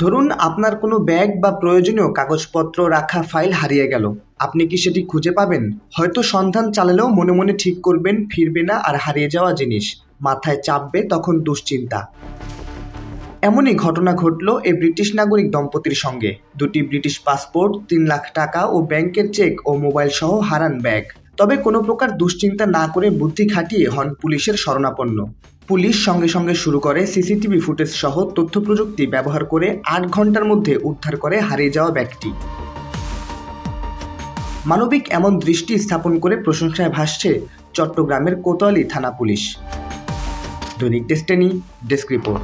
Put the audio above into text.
ধরুন আপনার কোনো ব্যাগ বা প্রয়োজনীয় কাগজপত্র রাখা ফাইল হারিয়ে গেল। আপনি কি সেটি খুঁজে পাবেন? হয়তো সন্ধান চালালেও মনে মনে ঠিক করবেন ফিরবে না আর হারিয়ে যাওয়া জিনিস মাথায় চাপবে, তখন দুশ্চিন্তা। এমনই ঘটনা ঘটল এই ব্রিটিশ নাগরিক দম্পতির সঙ্গে। দুটি ব্রিটিশ পাসপোর্ট, ৩ লাখ টাকা ও ব্যাংকের চেক ও মোবাইল সহ হারান ব্যাগ। তবে কোনো প্রকার দুশ্চিন্তা না করে বুদ্ধি খাটিয়ে হন পুলিশের শরণাপন্ন। পুলিশ সঙ্গে সঙ্গে শুরু করে সিসিটিভি ফুটেজ সহ তথ্য প্রযুক্তি ব্যবহার করে ৮ ঘন্টার মধ্যে উদ্ধার করে হারিয়ে যাওয়া ব্যাগটি। মানবিক এমন দৃষ্টি স্থাপন করে প্রশংসায় ভাসছে চট্টগ্রামের কোতোয়ালি থানা পুলিশ। দৈনিক ডেস্টিনি, ডেস্ক রিপোর্ট।